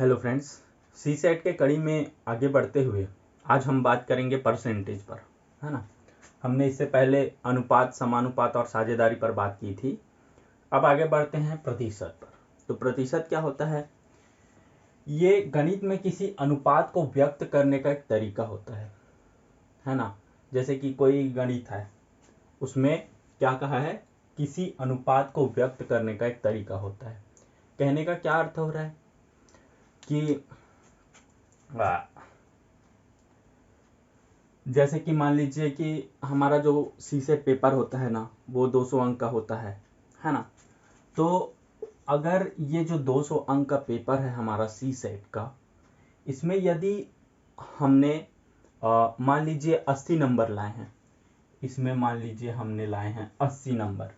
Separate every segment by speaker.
Speaker 1: Hello friends, सी set के कड़ी में आगे बढ़ते हुए आज हम बात करेंगे परसेंटेज पर, है ना। हमने इससे पहले अनुपात, समानुपात और साझेदारी पर बात की थी। अब आगे बढ़ते हैं प्रतिशत पर। तो प्रतिशत क्या होता है? ये गणित में किसी अनुपात को व्यक्त करने का एक तरीका होता है ना। जैसे कि कोई गणित है, उसमें क्या कहा है, किसी अनुपात को व्यक्त करने का एक तरीका होता है। कहने का क्या अर्थ हो रहा है कि जैसे कि मान लीजिए कि हमारा जो सी पेपर होता है ना, वो 200 अंक का होता है ना। तो अगर ये जो 200 अंक का पेपर है हमारा सी सेट का, इसमें यदि हमने मान लीजिए 80 नंबर लाए हैं, इसमें मान लीजिए हमने लाए हैं 80 नंबर,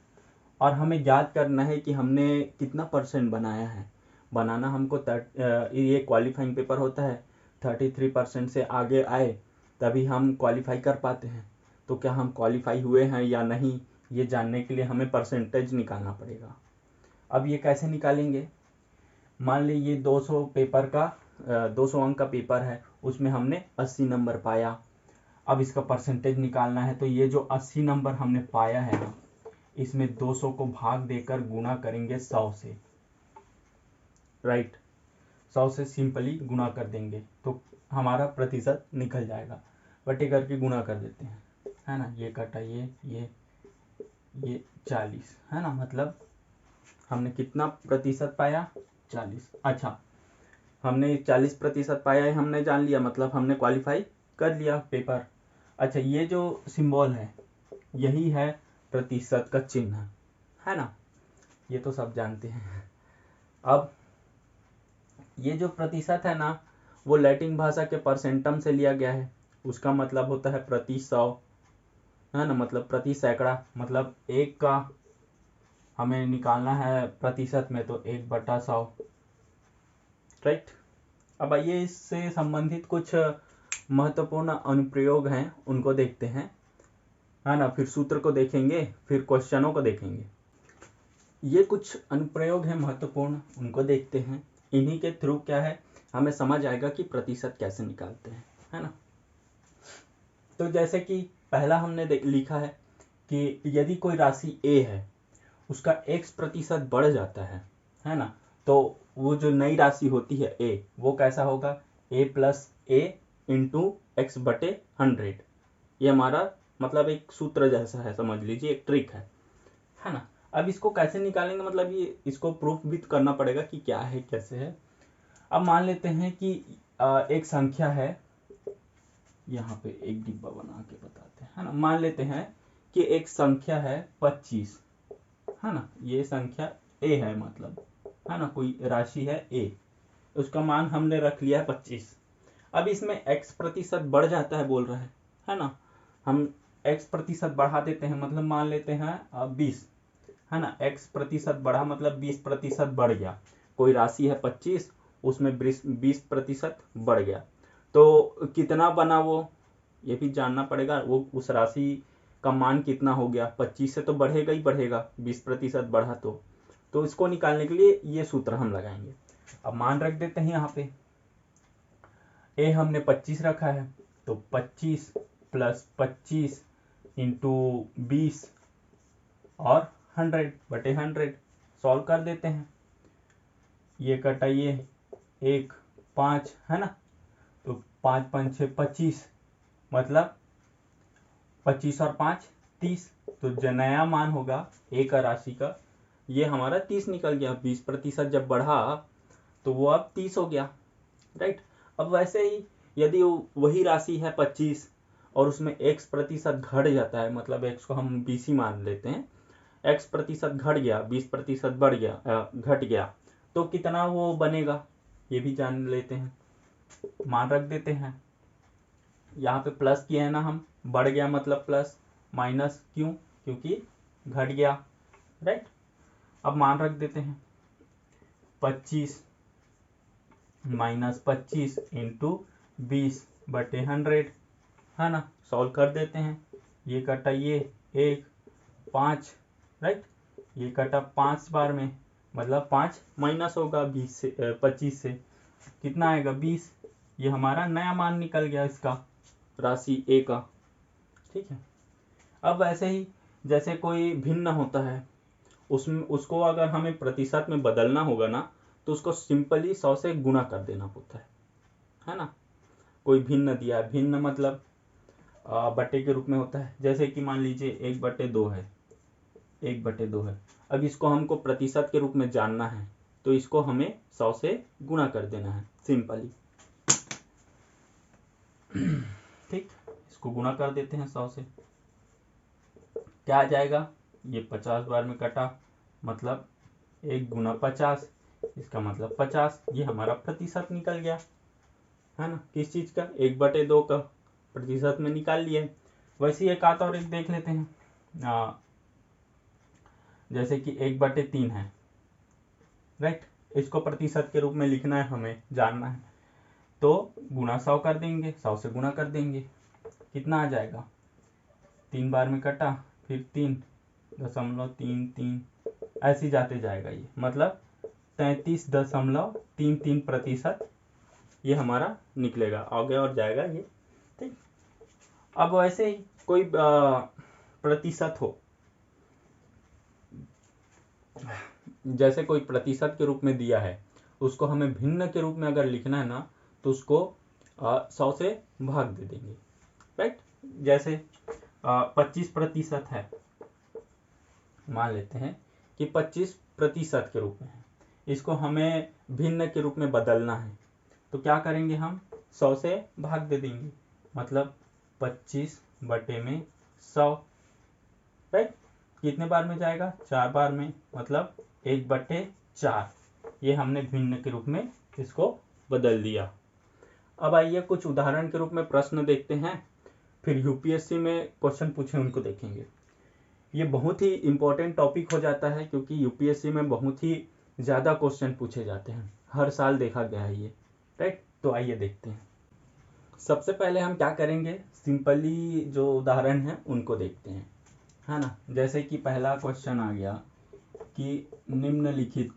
Speaker 1: और हमें ज्ञात करना है कि हमने कितना परसेंट बनाया है। बनाना हमको ये क्वालिफाइंग पेपर होता है, 33% से आगे आए तभी हम क्वालिफाई कर पाते हैं। तो क्या हम क्वालिफाई हुए हैं या नहीं, ये जानने के लिए हमें परसेंटेज निकालना पड़ेगा। अब ये कैसे निकालेंगे? मान ली ये 200 पेपर का 200 अंक का पेपर है, उसमें हमने 80 नंबर पाया। अब इसका परसेंटेज निकालना है, तो ये जो 80 नंबर हमने पाया है ना, इसमें 200 को भाग देकर गुणा करेंगे 100 से, राइट। 100 से सिंपली गुणा कर देंगे तो हमारा प्रतिशत निकल जाएगा। बटे करके गुणा कर देते हैं, है ना। ये कटा ये 40, है ना। मतलब हमने कितना प्रतिशत पाया? 40। अच्छा, हमने 40% पाया है, हमने जान लिया, मतलब हमने क्वालिफाई कर लिया पेपर। अच्छा, ये जो सिंबल है यही है प्रतिशत का चिन्ह, है ना। ये तो सब जानते हैं। अब ये जो प्रतिशत है ना, वो लैटिन भाषा के परसेंटम से लिया गया है। उसका मतलब होता है प्रति 100, है ना। मतलब प्रति सैकड़ा, मतलब एक का हमें निकालना है प्रतिशत में, तो 1/100, राइट। अब आइए इससे संबंधित कुछ महत्वपूर्ण अनुप्रयोग हैं, उनको देखते हैं, है ना। फिर सूत्र को देखेंगे, फिर क्वेश्चनों को देखेंगे। ये कुछ अनुप्रयोग हैं महत्वपूर्ण, उनको देखते हैं। इन्हीं के थ्रू क्या है, हमें समझ आएगा कि प्रतिशत कैसे निकालते हैं, है ना। तो जैसे कि पहला हमने लिखा है कि यदि कोई राशि ए है, उसका x% बढ़ जाता है ना। तो वो जो नई राशि होती है ए, वो कैसा होगा? a+a इंटू एक्स बटे 100। ये हमारा मतलब एक सूत्र जैसा है, समझ लीजिए, एक ट्रिक है ना। अब इसको कैसे निकालेंगे, मतलब ये इसको प्रूफ भी करना पड़ेगा कि क्या है, कैसे है। अब मान लेते हैं कि एक संख्या है, यहाँ पे एक डिब्बा बना के बताते हैं, है ना। मान लेते हैं कि एक संख्या है 25, है ना। ये संख्या ए है, मतलब, है ना, कोई राशि है ए, उसका मान हमने रख लिया है 25। अब इसमें x% बढ़ जाता है बोल रहा है ना। हम x% बढ़ा देते हैं, मतलब मान लेते हैं 20, है ना। x% बढ़ा मतलब 20% बढ़ गया। कोई राशि है 25, उसमें 20% बढ़ गया, तो कितना बना वो, ये भी जानना पड़ेगा। वो उस राशि का मान कितना हो गया? 25 से तो बढ़ेगा ही बढ़ेगा, 20% बढ़ा तो इसको निकालने के लिए ये सूत्र हम लगाएंगे। अब मान रख देते हैं यहाँ पे, ए हमने 25 रखा है, तो 25 + 25 इंटू 20 और 100/100 सॉल्व कर देते हैं। ये कटाइए 1 5, है ना। तो 5 5 6 25, मतलब 25 और 5 30। तो जो नया मान होगा ए का राशि का, ये हमारा 30 निकल गया। 20% जब बढ़ा तो वो अब 30 हो गया, राइट। अब वैसे ही यदि वही राशि है 25 और उसमें x% घट जाता है, मतलब x को हम 20 ही मान लेते हैं, x% घट गया, 20% बढ़ गया, घट गया, तो कितना वो बनेगा, ये भी जान लेते हैं। मान रख देते हैं, यहाँ पे प्लस किया है ना हम, बढ़ गया मतलब प्लस, माइनस क्यों? क्योंकि घट गया, राइट। अब मान रख देते हैं 25 - 25 इंटू 20/100, है ना। सॉल्व कर देते हैं। ये कटा ये 1 5, राइट। ये कटा 5 बार में, मतलब 5 माइनस होगा 20 से 25 से, कितना आएगा 20। ये हमारा नया मान निकल गया इसका, राशि ए का। ठीक है। अब ऐसे ही जैसे कोई भिन्न होता है, उसमें उसको अगर हमें प्रतिशत में बदलना होगा ना, तो उसको सिंपली 100 से गुणा कर देना होता है ना। कोई भिन्न दिया है, भिन्न मतलब बटे के रूप में होता है। जैसे कि मान लीजिए 1/2 है, 1/2 है। अब इसको हमको प्रतिशत के रूप में जानना है, तो इसको हमें 100 से गुणा कर देना है सिंपली। ठीक, इसको गुणा कर देते हैं 100 से। क्या आ जाएगा, ये 50 बार में कटा, मतलब 1 गुना 50, इसका मतलब 50। ये हमारा प्रतिशत निकल गया, है ना। किस चीज का, 1/2 का प्रतिशत में निकाल लिया है। वैसे एक आता और एक देख लेते हैं। जैसे कि 1/3 है, राइट। इसको प्रतिशत के रूप में लिखना है, हमें जानना है, तो गुना 100 कर देंगे, 100 से गुना कर देंगे। कितना आ जाएगा, 3 बार में कटा, फिर 3.33 ऐसे जाते जाएगा। ये मतलब 33.33% ये हमारा निकलेगा, आगे और जाएगा ये। ठीक। अब वैसे ही कोई प्रतिशत हो, जैसे कोई प्रतिशत के रूप में दिया है, उसको हमें भिन्न के रूप में अगर लिखना है ना, तो उसको 100 से भाग दे देंगे, राइट। जैसे 25% है, मान लेते हैं कि 25% के रूप में है, इसको हमें भिन्न के रूप में बदलना है, तो क्या करेंगे, हम 100 से भाग दे देंगे, मतलब 25/100, राइट। कितने बार में जाएगा, 4 बार में, मतलब 1/4। ये हमने भिन्न के रूप में इसको बदल दिया। अब आइए कुछ उदाहरण के रूप में प्रश्न देखते हैं, फिर यूपीएससी में क्वेश्चन पूछे उनको देखेंगे। ये बहुत ही इंपॉर्टेंट टॉपिक हो जाता है, क्योंकि यूपीएससी में बहुत ही ज़्यादा क्वेश्चन पूछे जाते हैं, हर साल देखा गया है ये, राइट। तो आइए देखते हैं। सबसे पहले हम क्या करेंगे, सिंपली जो उदाहरण है उनको देखते हैं, है ना। जैसे कि पहला क्वेश्चन आ गया कि निम्नलिखित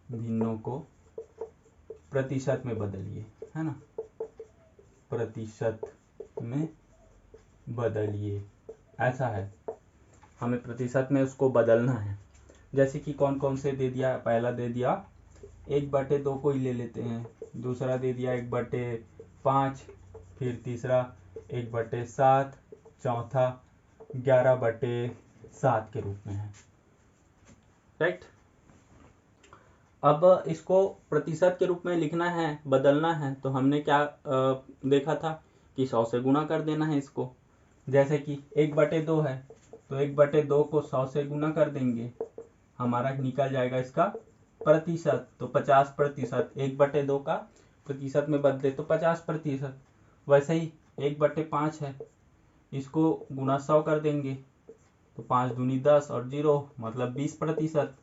Speaker 1: भिन्नों को प्रतिशत में बदलिए, है ना, प्रतिशत में बदलिए, ऐसा है। हमें प्रतिशत में उसको बदलना है। जैसे कि कौन कौन से दे दिया, पहला दे दिया 1/2 को ही ले लेते हैं, दूसरा दे दिया 1/5, फिर तीसरा 1/7, चौथा 11/7 के रूप में है, राइट। अब इसको प्रतिशत के रूप में लिखना है, बदलना है, तो हमने क्या देखा था कि 100 से गुणा कर देना है इसको। जैसे कि 1/2 है, तो 1/2 को 100 से गुणा कर देंगे, हमारा निकल जाएगा इसका प्रतिशत, तो 50%। 1/2 का प्रतिशत में बदले तो 50%। वैसे ही 1/5 है, इसको गुणा 100 कर देंगे, तो 5 दूनी 10 और 0 मतलब 20%।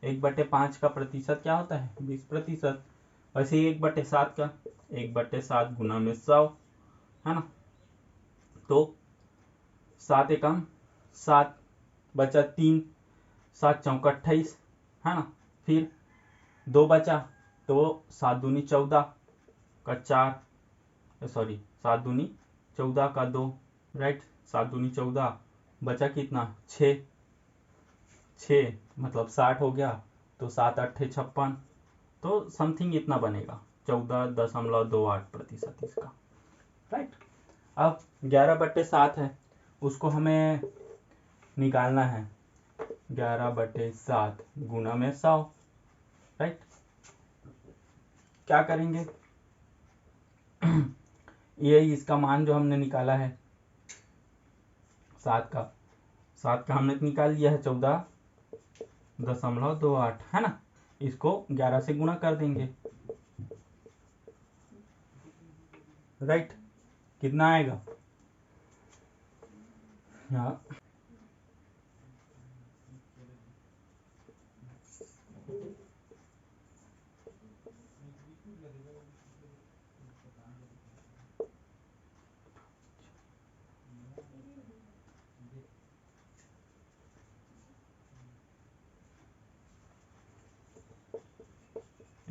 Speaker 1: 1/5 का प्रतिशत क्या होता है, 20%। वैसे ही 1/7 का, 1/7 गुना में 100, है ना। तो 7 एकम 7, बचा 3, 7 चौका 28, है ना। फिर 2 बचा, तो 7 दूनी 14 का 4, सॉरी 7 दूनी 14 का 2, राइट। 7 दूनी 14, बचा कितना 6 मतलब 60 हो गया, तो 7 8 56, तो समथिंग इतना बनेगा, 14.28% इसका, राइट। अब 11/7 है, उसको हमें निकालना है, 11/7 गुना में 100, राइट। क्या करेंगे, ये इसका मान जो हमने निकाला है 7 का हमने निकाल लिया है 14.28, है ना। इसको 11 से गुणा कर देंगे, राइट। कितना आएगा, हाँ,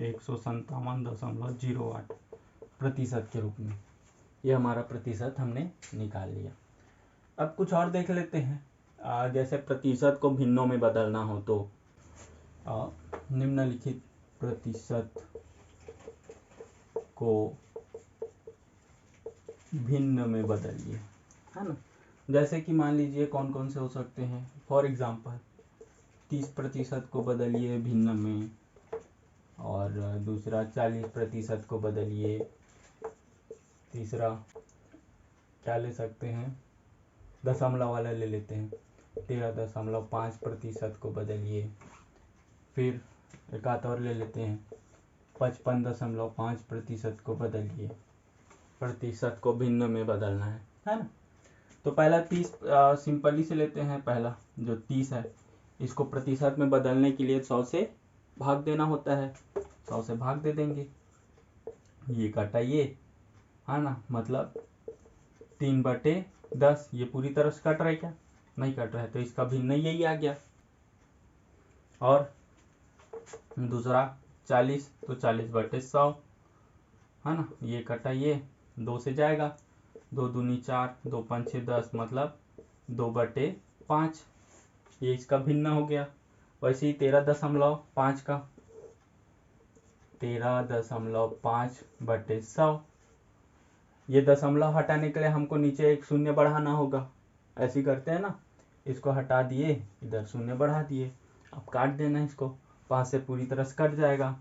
Speaker 1: 157.08 प्रतिशत के रूप में। ये हमारा प्रतिशत हमने निकाल लिया। अब कुछ और देख लेते हैं। जैसे प्रतिशत को भिन्नों में बदलना हो तो निम्नलिखित प्रतिशत को भिन्न में बदलिए, है ना। जैसे कि मान लीजिए कौन कौन से हो सकते हैं। फॉर एग्जांपल 30% को बदलिए भिन्न में, और दूसरा 40% को बदलिए, तीसरा क्या ले सकते हैं, दशमलव वाला ले लेते हैं, 13.5% को बदलिए। फिर एक आध और ले लेते हैं, 55.5% को बदलिए। प्रतिशत को भिन्न में बदलना है ना। तो पहला 30 सिंपली से लेते हैं। पहला जो 30 है, इसको प्रतिशत में बदलने के लिए 100 से भाग देना होता है। 100 से भाग दे देंगे, ये कटा ये, है ना, मतलब 3/10। ये पूरी तरह से कट रहा है क्या? नहीं कट रहा है, तो इसका भिन्न यही आ गया। और दूसरा 40, तो 40/100, है ना, ये कटा ये, 2 से जाएगा, 2 दूनी 4, 2 पंचे 10, मतलब 2/5। ये इसका भिन्न हो गया। वैसे ही 13.5 का 13.5/100। ये दशमलव हटाने के लिए हमको नीचे एक शून्य बढ़ाना होगा। ऐसे करते हैं ना, इसको हटा दिए, इधर शून्य बढ़ा दिए। अब काट देना इसको, 5 से पूरी तरह से कट जाएगा।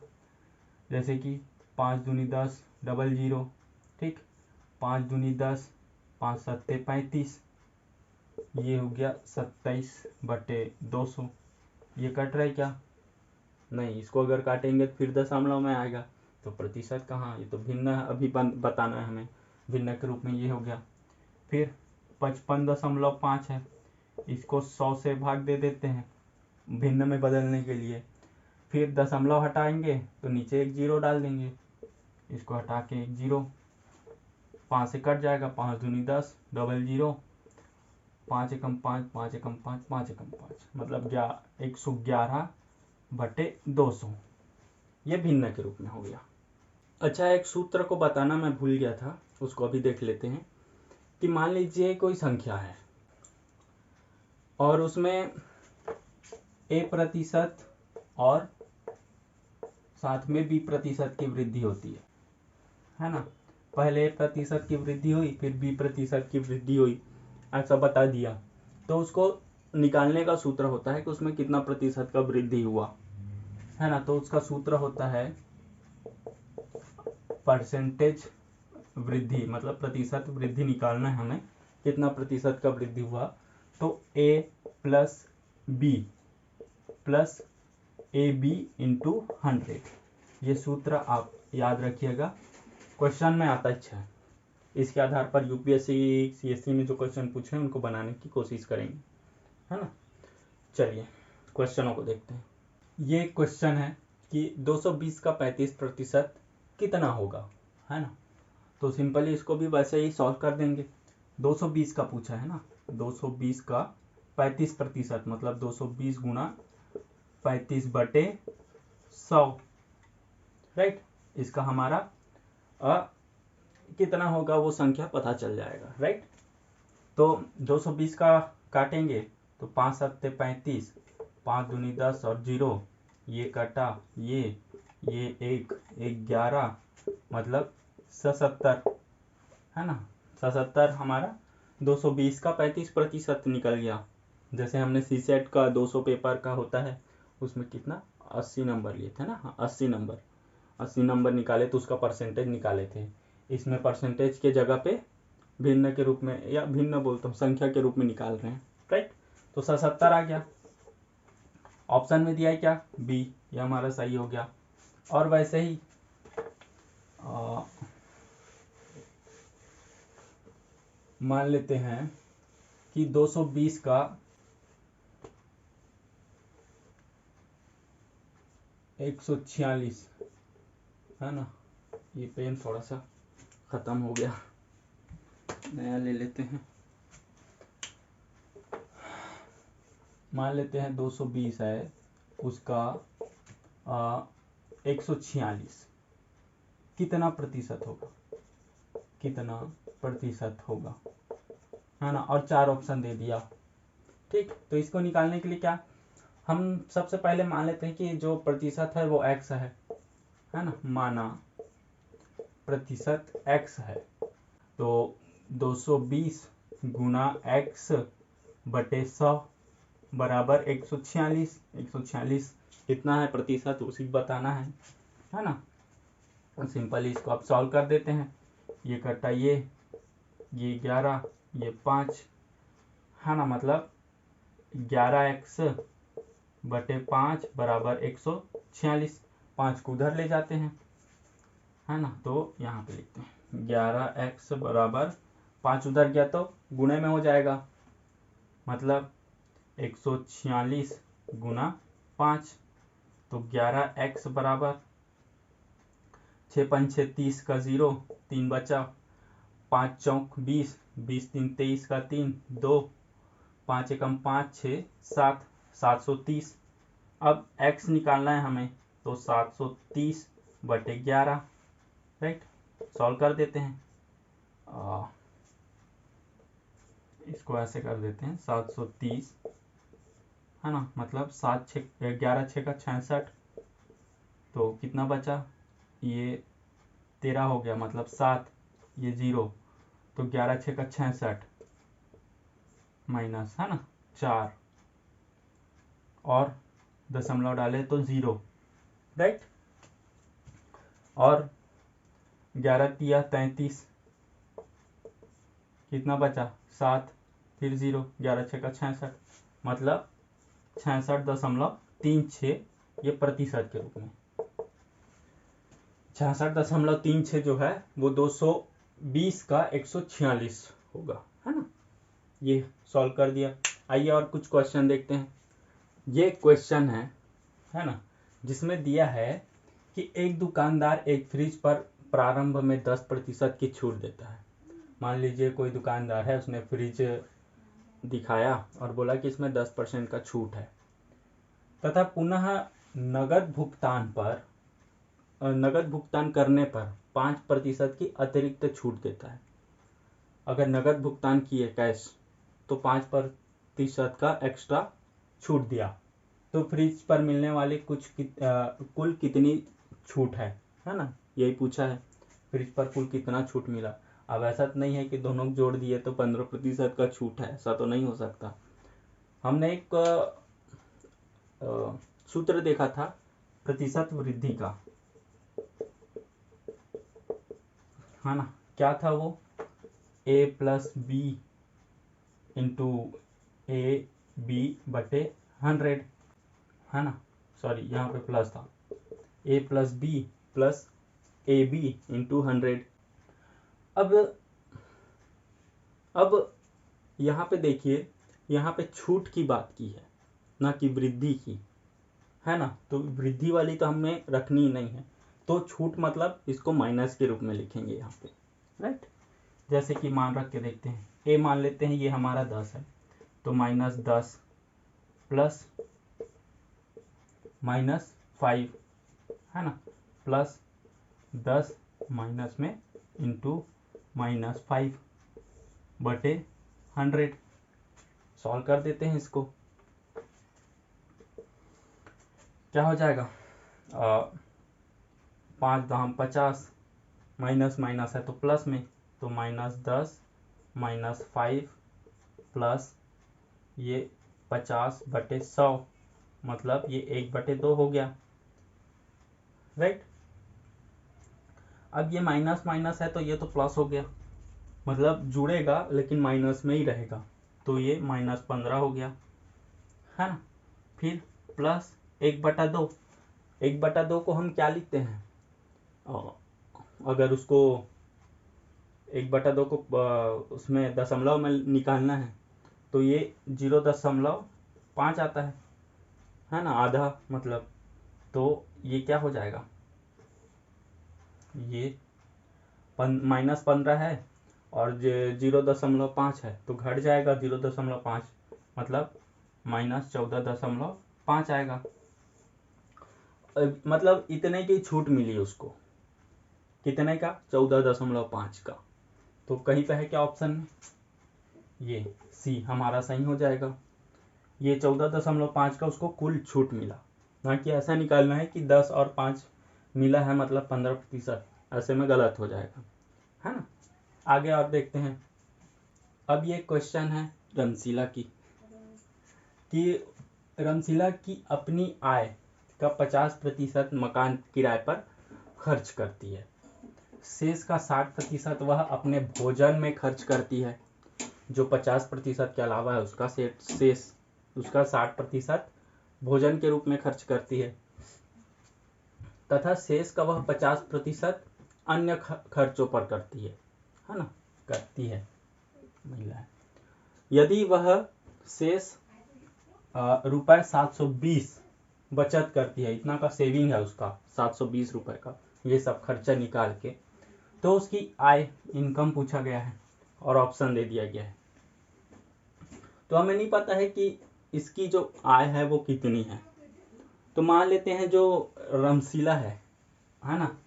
Speaker 1: जैसे कि 5 दूनी 10, 00, ठीक, 5 दूनी 10, 5 सत्ते 35, ये हो गया 27/200। ये कट रहा है क्या? नहीं, इसको अगर काटेंगे तो फिर दशमलव में आएगा, तो प्रतिशत कहाँ, ये तो भिन्न अभी बताना है हमें। भिन्न के रूप में ये हो गया। फिर 55.5 है, इसको 100 से भाग दे देते हैं भिन्न में बदलने के लिए। फिर दशमलव हटाएंगे तो नीचे एक 0 डाल देंगे, इसको हटा के एक 0, 5 से कट जाएगा, 5 दूनी 10, 00, 5 एकम 5, 5 एकम 5, 5 एकम 5, मतलब 111/200। ये भिन्न के रूप में हो गया। अच्छा, एक सूत्र को बताना मैं भूल गया था, उसको अभी देख लेते हैं। कि मान लीजिए कोई संख्या है और उसमें a% और साथ में b% की वृद्धि होती है ना। पहले a% की वृद्धि हुई, फिर b% की वृद्धि हुई, ऐसा बता दिया। तो उसको निकालने का सूत्र होता है कि उसमें कितना प्रतिशत का वृद्धि हुआ, है ना। तो उसका सूत्र होता है परसेंटेज वृद्धि, मतलब प्रतिशत वृद्धि निकालना है हमें, कितना प्रतिशत का वृद्धि हुआ। तो a + b + AB × 100, ये सूत्र आप याद रखिएगा, क्वेश्चन में आता है। इसके आधार पर यूपीएससी सीएससी में जो क्वेश्चन पूछे हैं उनको बनाने की कोशिश करेंगे, है ना। चलिए क्वेश्चनों को देखते हैं। ये क्वेश्चन है कि 220 का 35% कितना होगा, है ना। तो सिंपली इसको भी वैसे ही सॉल्व कर देंगे। 220 का पूछा है ना, 220 का 35%, मतलब 220 गुणा 35/100, राइट। इसका हमारा कितना होगा वो संख्या पता चल जाएगा, राइट। तो 220 का काटेंगे तो 5 सत्ते 35, 5 दूनी 10 और 0, ये कटा ये 1 11, मतलब 77, है ना। 77 हमारा 220 का 35% निकल गया। जैसे हमने सी सेट का 200 पेपर का होता है, उसमें कितना 80 नंबर लिए थे ना, 80 नंबर निकाले तो उसका परसेंटेज निकाले थे। इसमें परसेंटेज के जगह पे भिन्न के रूप में, या भिन्न बोलता हूँ, संख्या के रूप में निकाल रहे हैं, राइट। तो 77 आ गया। ऑप्शन में दिया है क्या, बी, ये हमारा सही हो गया। और वैसे ही मान लेते हैं कि 220 का 146, है ना। ये पेन थोड़ा सा खत्म हो गया, नया ले लेते हैं। मान लेते हैं 220 है, उसका 146 कितना प्रतिशत होगा, कितना प्रतिशत होगा, है ना। और 4 ऑप्शन दे दिया। ठीक, तो इसको निकालने के लिए क्या, हम सबसे पहले मान लेते हैं कि जो प्रतिशत है वो x है ना। माना प्रतिशत x है, तो 220 गुना x बटे 100 बराबर 146। 146 कितना है प्रतिशत, उसी बताना है ना। सिंपली इसको आप सॉल्व कर देते हैं। ये कटा ये 11, ये 5, है ना। मतलब 11x बटे 5 बराबर 146। 5 को उधर ले जाते हैं, है ना। तो यहाँ पे लिखते हैं 11x बराबर 5 उधर गया तो गुणे में हो जाएगा, मतलब 146 गुना 5। तो 11x बराबर 6 5 6 30 का 0, 3 बचा, 5 चौक 20, 20 3 23 का 3, 2, 5 एकम 5 6 7, 730। अब x निकालना है हमें, तो 730 बटे 11, राइट। सॉल्व कर देते हैं, इसको ऐसे कर देते हैं 730, है ना। मतलब 7 6 11 6 का 66, तो कितना बचा, ये 13 हो गया, मतलब 7, ये 0, तो 11 6 का 66 माइनस, है ना 4, और दशमलव डाले तो 0, राइट। और 11 तिया 33, कितना बचा 7, फिर 0, 11 6 का 66, मतलब 66.36 ये प्रतिशत के रूप में। 66.36 जो है वो 220 का 146 होगा, है ना। ये सॉल्व कर दिया। आइए और कुछ क्वेश्चन देखते हैं। ये क्वेश्चन है ना, जिसमें दिया है कि एक दुकानदार एक फ्रिज पर प्रारंभ में 10% की छूट देता है। मान लीजिए कोई दुकानदार है, उसने फ्रिज दिखाया और बोला कि इसमें 10% का छूट है, तथा पुनः नगद भुगतान करने पर 5% की अतिरिक्त छूट देता है। अगर नगद भुगतान किए कैश तो 5% का एक्स्ट्रा छूट दिया, तो फ्रिज पर मिलने वाली कुल कितनी छूट है ना, यही पूछा है। फ्रिज पर कुल कितना छूट मिला। अब ऐसा तो नहीं है कि दोनों जोड़ दिए तो 15% का छूट है, ऐसा तो नहीं हो सकता। हमने एक सूत्र देखा था प्रतिशत वृद्धि का, है ना। क्या था वो, a plus B into A B बटे 100, है ना। सॉरी, यहाँ पे प्लस था, a plus B plus A B into 100। अब यहाँ पे देखिए, यहाँ पे छूट की बात की है, ना कि वृद्धि की, है ना। तो वृद्धि वाली तो हमें रखनी ही नहीं है, तो छूट मतलब इसको माइनस के रूप में लिखेंगे यहाँ पे, राइट। जैसे कि मान रख के देखते हैं, ए मान लेते हैं ये हमारा 10 है, तो -10 प्लस -5, है ना, प्लस 10 माइनस में इंटू -5 बटे 100। सॉल्व कर देते हैं इसको, क्या हो जाएगा, 5 दाम 50, माइनस माइनस है तो प्लस में, तो -10 -5 प्लस ये 50 बटे 100, मतलब ये 1/2 हो गया, राइट। अब ये माइनस माइनस है तो ये तो प्लस हो गया, मतलब जुड़ेगा लेकिन माइनस में ही रहेगा, तो ये -15 हो गया, है ना। फिर प्लस 1/2, 1/2 को हम क्या लिखते हैं, अगर उसको 1/2 को उसमें दशमलव में निकालना है तो ये 0.5 आता है ना, आधा मतलब। तो ये क्या हो जाएगा, ये -15 है और 0.5 है तो घट जाएगा 0.5, मतलब -14.5 आएगा। मतलब इतने की छूट मिली उसको, कितने का, 14.5 का। तो कहीं पे है क्या ऑप्शन में, ये सी हमारा सही हो जाएगा। ये 14.5 का उसको कुल छूट मिला, ना कि ऐसा निकालना है कि 10 और 5 मिला है मतलब 15%, ऐसे में गलत हो जाएगा, है ना। आगे और देखते हैं। अब ये क्वेश्चन है रमशीला की, कि रमशीला की अपनी आय का 50% मकान किराए पर खर्च करती है, शेष का 60% वह अपने भोजन में खर्च करती है। जो 50% के अलावा है उसका शेष, उसका 60% भोजन के रूप में खर्च करती है, तथा शेष का वह 50% अन्य खर्चों पर करती है ना, करती है महिला। यदि वह शेष रुपये 720 बचत करती है, इतना का सेविंग है उसका 720 रुपए का, ये सब खर्चा निकाल के, तो उसकी आय इनकम पूछा गया है और ऑप्शन दे दिया गया है। तो हमें नहीं पता है कि इसकी जो आय है वो कितनी है, तो मान लेते हैं जो रमशीला है ना,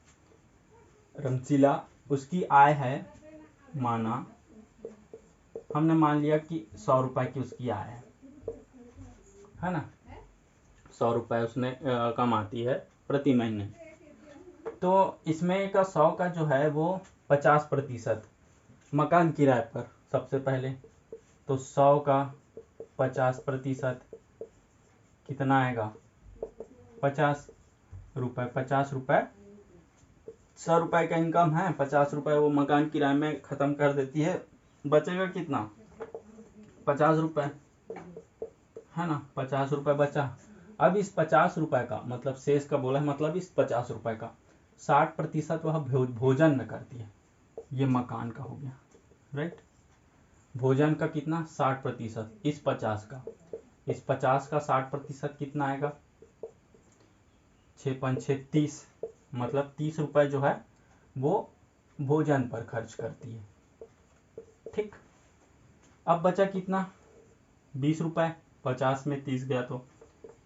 Speaker 1: रमशीला उसकी आय है, माना हमने मान लिया कि 100 रुपए की उसकी आय है ना, 100 रुपए उसने कमाती है प्रति महीने। तो इसमें का 100 का जो है वो 50% मकान किराए पर, सबसे पहले तो 100 का 50% कितना आएगा, 50 रुपए। 50 रुपए, 100 रुपए का इनकम है, 50 रुपए वो मकान किराए में खत्म कर देती है, बचेगा कितना, 50 रुपए, है ना, 50 रुपए बचा। अब इस 50 रुपए का मतलब शेष का बोला है, मतलब इस 50 रुपए का 60% वह भोजन में करती है, ये मकान का हो गया, राइट। भोजन का कितना, 60%, इस 50 का, इस 50 का 60% कितना आएगा, 6 5 6 30, मतलब 30 रुपए जो है वो भोजन पर खर्च करती है, ठीक। अब बचा कितना, 20 रुपए, 50 में 30 गया तो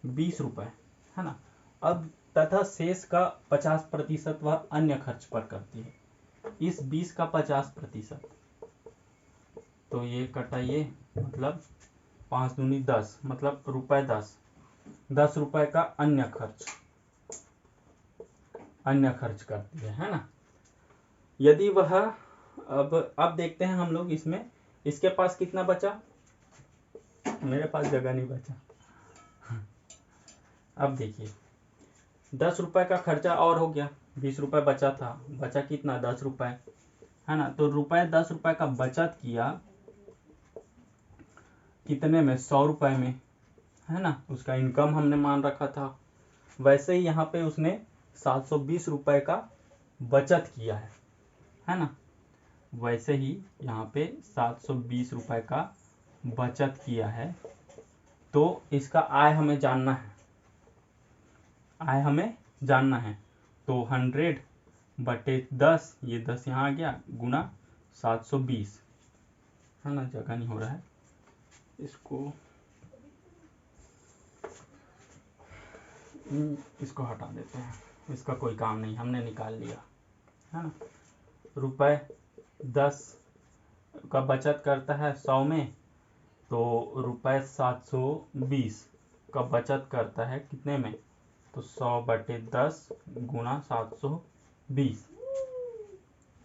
Speaker 1: 20 रुपए, है ना। अब तथा शेष का 50% वह अन्य खर्च पर करती है, इस 20 का 50%, तो ये कटाइए, मतलब 5 दूनी 10, मतलब रुपए 10 रुपए का अन्य खर्च करती है ना। यदि वह अब देखते हैं हम लोग इसमें, इसके पास कितना बचा, मेरे पास जगह नहीं बचा। अब देखिए 10 रुपए का खर्चा और हो गया, 20 रुपए बचा था, बचा कितना, 10 रुपए, है ना। तो 10 रुपए का बचत किया कितने में, 100 रुपए में, है ना, उसका इनकम हमने मान रखा था। वैसे ही यहाँ पे उसने 720 रुपए का बचत किया है ना, वैसे ही यहाँ पे 720 रुपए का बचत किया है। तो इसका आय हमें जानना है, तो 100/10, ये 10 यहाँ आ गया, गुना 720, है ना, जगह नहीं हो रहा है, इसको हटा देते हैं, इसका कोई काम नहीं, हमने निकाल लिया, है ना। रुपए 10 का बचत करता है 100 में, तो रुपए 720 का बचत करता है कितने में, तो 100/10 गुना 720,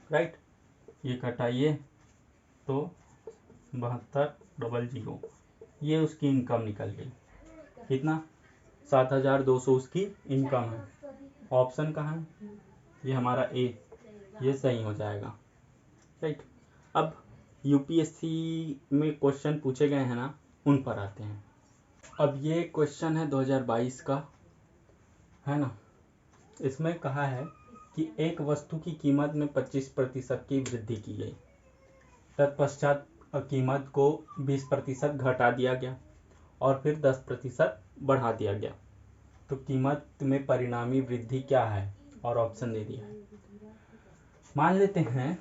Speaker 1: राइट। ये कटाइए तो 7200, ये उसकी इनकम निकल गई, कितना, 7200 उसकी इनकम है। ऑप्शन कहाँ है, ये हमारा ए, ये सही हो जाएगा, राइट। अब यूपीएससी में क्वेश्चन पूछे गए हैं ना, उन पर आते हैं। अब ये क्वेश्चन है 2022 का, है ना। इसमें कहा है कि एक वस्तु की कीमत में 25% की वृद्धि की गई, तत्पश्चात कीमत को 20% घटा दिया गया और फिर 10% बढ़ा दिया गया, तो कीमत में परिणामी वृद्धि क्या है, और ऑप्शन दे दिया है। मान लेते हैं,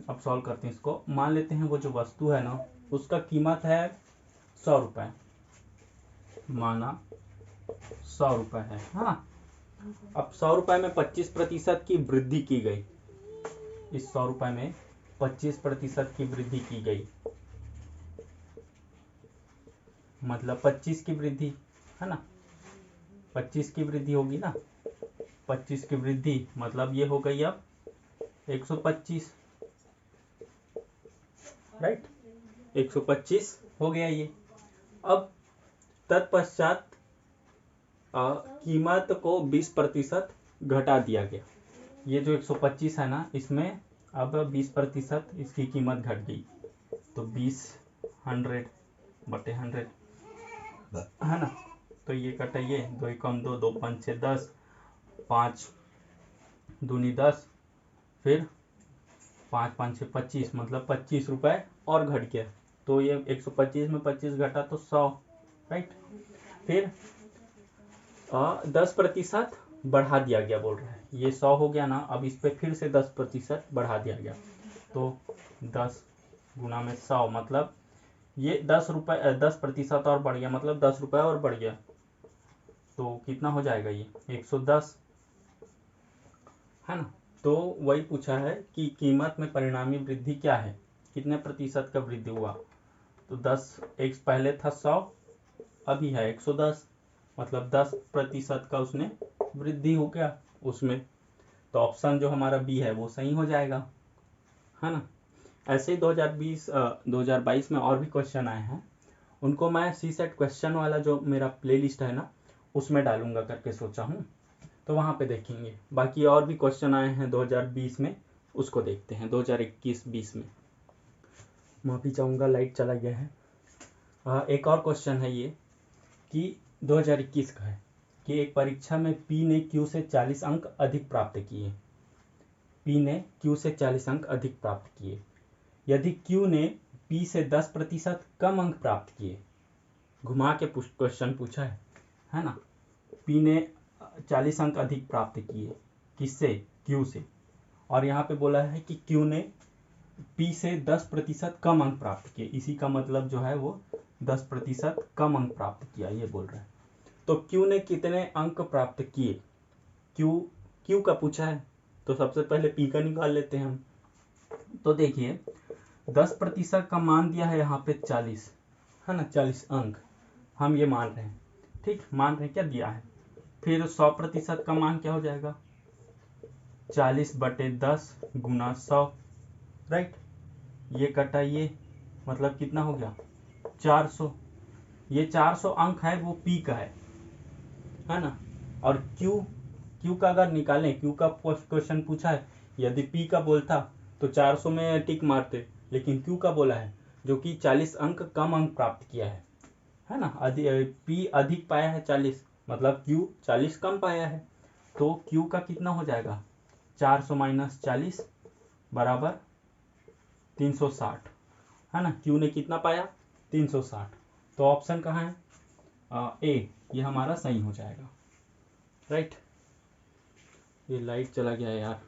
Speaker 1: अब सॉल्व करते हैं इसको, मान लेते हैं वो जो वस्तु है ना उसका कीमत है 100 रुपए, माना 100 रुपए है ना। अब 100 रुपये में 25% की वृद्धि की गई, इस 100 रुपये में 25% की वृद्धि की गई, मतलब 25 की वृद्धि है ना, 25 की वृद्धि होगी ना, 25 की वृद्धि मतलब ये हो गई अब 125, राइट, 125 हो गया ये। अब तत्पश्चात कीमत को 20% घटा दिया गया, ये जो 125 है ना, इसमें अब 20% इसकी कीमत घट गई, तो 100 है ना, तो ये कटाइए, 2 कम 2, 2 5 6 10, 5 दूनी 10, फिर 5 5 6 25, मतलब 25 रुपये और घट गया, तो ये 125 में 25 घटा तो 100, राइट। फिर 10% बढ़ा दिया गया बोल रहा है, ये 100 हो गया ना, अब इस पे फिर से 10% बढ़ा दिया गया, तो 10 गुना में 100, मतलब ये 10% और बढ़ गया, मतलब 10 रुपये और बढ़ गया, तो कितना हो जाएगा ये 110, है ना। तो वही पूछा है कि कीमत में परिणामी वृद्धि क्या है, कितने प्रतिशत का वृद्धि हुआ, तो 10, एक पहले था 100, अभी है 110, मतलब 10% का उसने वृद्धि हो गया उसमें, तो ऑप्शन जो हमारा बी है वो सही हो जाएगा, है ना। ऐसे ही 2022 में और भी क्वेश्चन आए हैं, उनको मैं सी सेट क्वेश्चन वाला जो मेरा प्लेलिस्ट है ना उसमें डालूंगा करके सोचा हूँ, तो वहाँ पे देखेंगे। बाकी और भी क्वेश्चन आए हैं 2020 में, उसको देखते हैं 2021-20 में। माफी चाहूँगा, लाइट चला गया है। एक और क्वेश्चन है ये कि 2021 का है कि एक परीक्षा में पी ने क्यू से 40 अंक अधिक प्राप्त किए, पी ने क्यू से 40 अंक अधिक प्राप्त किए, यदि क्यू ने पी से 10% कम अंक प्राप्त किए, घुमा के क्वेश्चन पूछा है ना, पी ने 40 अंक अधिक प्राप्त किए, किससे, क्यू से, और यहाँ पे बोला है कि क्यू ने पी से 10% कम अंक प्राप्त किए, इसी का मतलब जो है वो 10% कम अंक प्राप्त किया, ये बोल रहा है। तो क्यू ने कितने अंक प्राप्त किए, क्यू का पूछा है, तो सबसे पहले पी का निकाल लेते हैं हम। तो देखिए 10% का मान दिया है यहाँ पे 40, है ना, 40 अंक हम ये मान रहे हैं, ठीक, मान रहे हैं, क्या दिया है। फिर 100% का मान क्या हो जाएगा, 40/10 गुना 100, राइट, ये कटाइए, मतलब कितना हो गया 400, ये 400 अंक है वो पी का है ना। और क्यू का अगर निकालें, क्यू का क्वेश्चन पूछा है, यदि पी का बोलता तो 400 में टिक मारते, लेकिन क्यू का बोला है जो कि 40 अंक कम अंक प्राप्त किया है ना, पी अधिक पाया है 40, मतलब क्यू 40 कम पाया है, तो क्यू का कितना हो जाएगा 400 - 40 बराबर 360, है ना, क्यू ने कितना पाया 360, तो ऑप्शन कहाँ है ए, ये हमारा सही हो जाएगा, राइट। ये लाइट चला गया यार।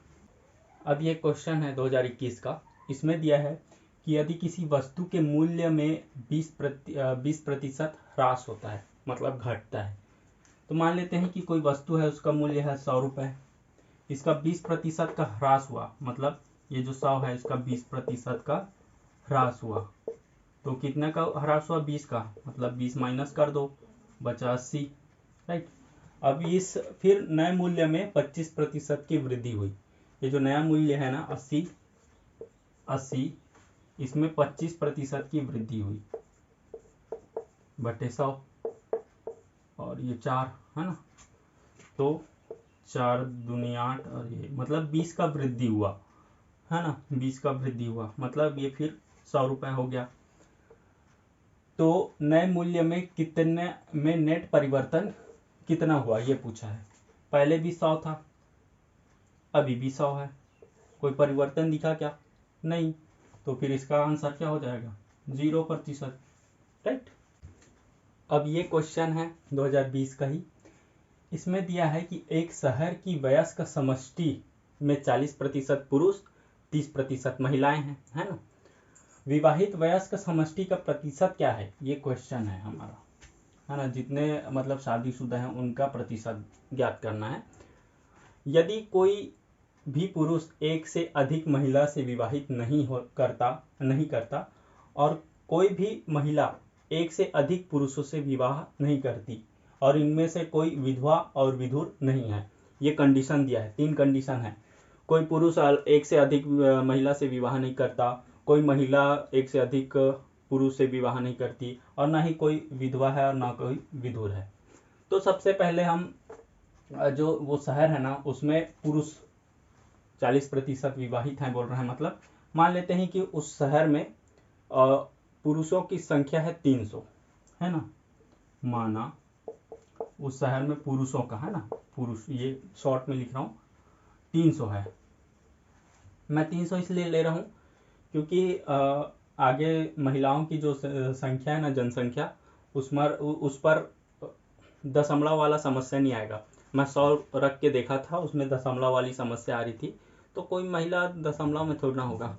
Speaker 1: अब ये क्वेश्चन है 2021 का, इसमें दिया है कि यदि किसी वस्तु के मूल्य में 20% ह्रास होता है, मतलब घटता है, तो मान लेते हैं कि कोई वस्तु है उसका मूल्य है 100 रुपये, इसका 20% का ह्रास हुआ, मतलब ये जो 100 है इसका 20% का ह्रास हुआ, तो कितने का ह्रास हुआ 20 का, मतलब 20 माइनस कर दो, बचा 80, राइट। अब इस फिर नए मूल्य में 25% की वृद्धि हुई, ये जो नया मूल्य है ना 80, इसमें 25% की वृद्धि हुई बटे 100, और ये 4 है ना, तो 4 दूनी 8, और ये मतलब 20 का वृद्धि हुआ, है ना, 20 का वृद्धि हुआ, मतलब ये फिर 100 रुपये हो गया। तो नए मूल्य में कितने में नेट परिवर्तन कितना हुआ ये पूछा है, पहले भी 100 था, अभी भी 100 है, कोई परिवर्तन दिखा क्या, नहीं, तो फिर इसका आंसर क्या हो जाएगा 0%, राइट। अब ये क्वेश्चन है 2020 का ही, इसमें दिया है कि एक शहर की वयस्क समष्टि में 40% पुरुष 30% महिलाएं हैं, है ना, विवाहित वयस्क समष्टि का प्रतिशत क्या है, ये क्वेश्चन है हमारा, है ना, जितने मतलब शादीशुदा हैं उनका प्रतिशत ज्ञात करना है। यदि कोई भी पुरुष एक से अधिक महिला से विवाहित नहीं करता और कोई भी महिला एक से अधिक पुरुषों से विवाह नहीं करती और इनमें से कोई विधवा और विधुर नहीं है, ये कंडीशन दिया है, 3 कंडीशन है। कोई पुरुष एक से अधिक महिला से विवाह नहीं करता, कोई महिला एक से अधिक पुरुष से विवाह नहीं करती, और ना ही कोई विधवा है और ना कोई विधुर है। तो सबसे पहले हम जो वो शहर है ना उसमें पुरुष 40% विवाहित हैं बोल रहे हैं, मतलब मान लेते हैं कि उस शहर में पुरुषों की संख्या है 300, है ना, माना उस शहर में पुरुषों का, है ना, पुरुष, ये शॉर्ट में लिख रहा हूँ, 300 है। मैं 300 इसलिए ले रहा हूँ क्योंकि आगे महिलाओं की जो संख्या है ना, जनसंख्या, उस पर दशमलव वाला समस्या नहीं आएगा। मैं 100 रख के देखा था, उसमें दशमलव वाली समस्या आ रही थी, तो कोई महिला दशमलव में थोड़ा ना होगा,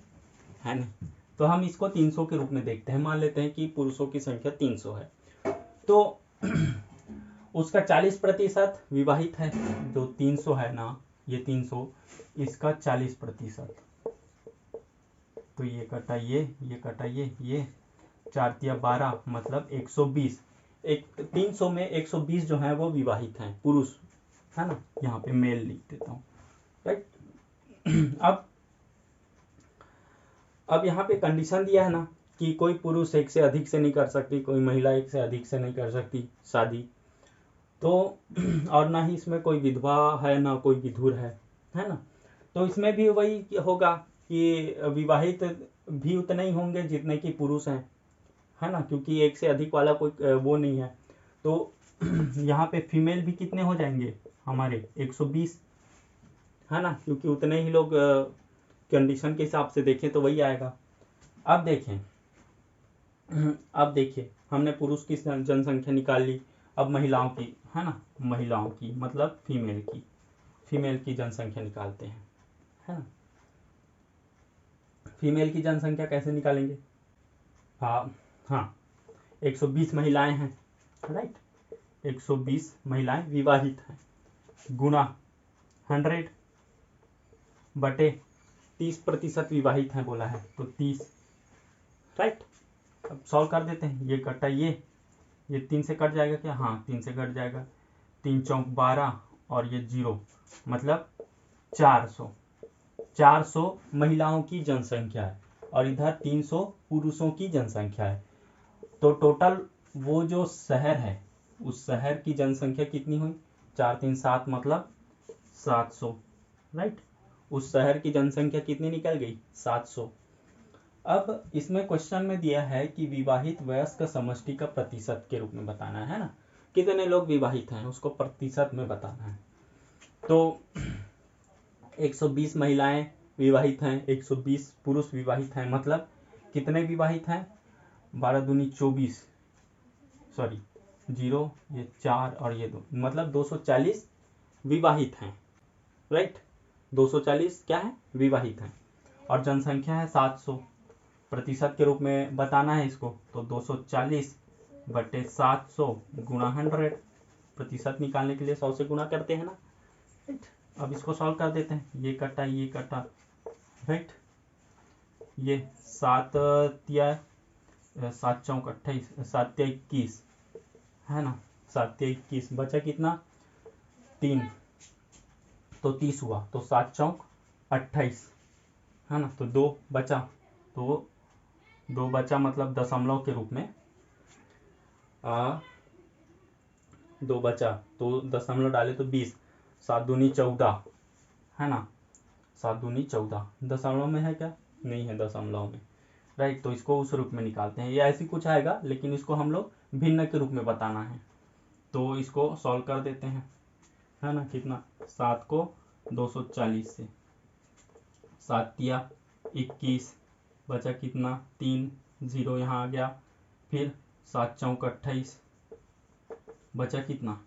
Speaker 1: है नहीं। तो हम इसको 300 के रूप में देखते हैं। मान लेते हैं कि पुरुषों की संख्या 300 है, तो उसका 40% विवाहित है। जो 300 है ना, ये 300, इसका 40%, तो ये कटा ये कटा ये 4 तिया 12, मतलब 120। 300 में 120 जो है वो विवाहित हैं, पुरुष, है ना, यहाँ पे मेल लिख देता हूँ, राइट। अब यहाँ पे कंडीशन दिया है ना कि कोई पुरुष एक से अधिक से नहीं कर सकती, कोई महिला एक से अधिक से नहीं कर सकती शादी, तो और ना ही इसमें कोई विधवा है ना कोई विधुर है ना। तो इसमें भी वही होगा कि विवाहित भी उतने ही होंगे जितने कि पुरुष हैं, है ना, क्योंकि एक से अधिक वाला कोई वो नहीं है। तो यहाँ पे फीमेल भी कितने हो जाएंगे हमारे 120, है ना, क्योंकि उतने ही लोग कंडीशन के हिसाब से देखें तो वही आएगा। अब देखिए हमने पुरुष की जनसंख्या निकाल ली, अब महिलाओं की, है ना, महिलाओं की मतलब फीमेल की जनसंख्या निकालते हैं, है ना। फीमेल की जनसंख्या कैसे निकालेंगे? हाँ 120 महिलाएं हैं, राइट, 120 महिलाएं विवाहित हैं, गुना 100 बटे 30% विवाहित हैं बोला है, तो 30, राइट। अब सॉल्व कर देते हैं, ये कटा ये 3 से कट जाएगा क्या? हाँ 3 से कट जाएगा, 3 चौक 12 और ये 0, मतलब 400 महिलाओं की जनसंख्या है और इधर 300 पुरुषों की जनसंख्या है। तो टोटल वो जो शहर है उस शहर की जनसंख्या कितनी हुई? 4 3 7 मतलब 700, राइट। उस शहर की जनसंख्या कितनी निकल गई? 700। अब इसमें क्वेश्चन में दिया है कि विवाहित वयस्क समष्टि का प्रतिशत के रूप में बताना है ना, कितने लोग विवाहित हैं उसको प्रतिशत में बताना है। तो 120 महिलाएं विवाहित हैं, 120 पुरुष विवाहित हैं, मतलब कितने विवाहित हैं? 12 दूनी 24, सॉरी 0, ये 4 और ये 2, मतलब 240 विवाहित हैं, राइट। 240 क्या है? विवाहित हैं, और जनसंख्या है 700। प्रतिशत के रूप में बताना है इसको, तो 240 बटे 700 गुणा 100। प्रतिशत निकालने के लिए 100 से गुणा करते हैं ना, राइट। अब इसको सॉल्व कर देते हैं, ये कटा, राइट। ये 7 तिया 7 चौक 28, 7 तिया 21, है ना, 7 तिया 21, बचा कितना? 3, तो 30 हुआ, तो 7 चौक 28, है ना, तो 2 बचा, तो 2 बचा मतलब दशमलव के रूप में 2 बचा, तो दशमलव डाले तो 20, 7 दूनी 14, है ना, 7 दूनी 14, दशमलव में है क्या? नहीं है दशमलव में, राइट। तो इसको उस रूप में निकालते हैं, ये ऐसी कुछ आएगा लेकिन इसको हम लोग भिन्न के रूप में बताना है, तो इसको सॉल्व कर देते हैं, है ना। कितना? 7 को 240 से, 7 तिया 21, बचा कितना? 3, 0 यहाँ आ गया, फिर 7 चौक 28, बचा कितना?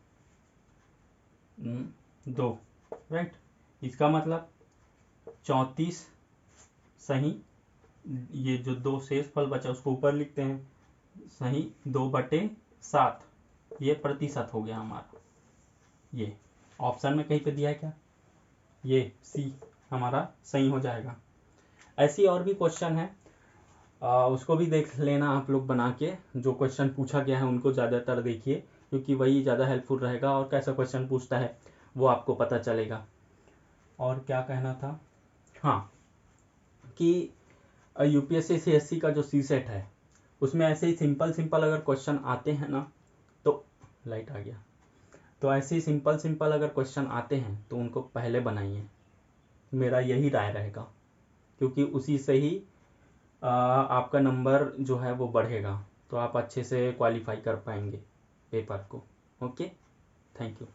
Speaker 1: 2, राइट। इसका मतलब 34 सही, ये जो 2 शेष फल बचा उसको ऊपर लिखते हैं, सही 2/7, ये प्रतिशत हो गया हमारा। ये ऑप्शन में कहीं पे दिया है क्या, ये सी हमारा सही हो जाएगा। ऐसी और भी क्वेश्चन है, उसको भी देख लेना आप लोग बना के। जो क्वेश्चन पूछा गया है उनको ज़्यादातर देखिए, क्योंकि वही ज़्यादा हेल्पफुल रहेगा और कैसा क्वेश्चन पूछता है वो आपको पता चलेगा। और क्या कहना था, हाँ, कि यूपीएससी सीएससी का जो सी सेट है उसमें ऐसे ही सिंपल सिंपल अगर क्वेश्चन आते हैं ना, तो लाइट आ गया, तो ऐसे ही सिंपल सिंपल अगर क्वेश्चन आते हैं तो उनको पहले बनाइए, मेरा यही राय रहेगा, क्योंकि उसी से ही आपका नंबर जो है वो बढ़ेगा, तो आप अच्छे से क्वालिफाई कर पाएंगे पेपर को। Okay, thank you.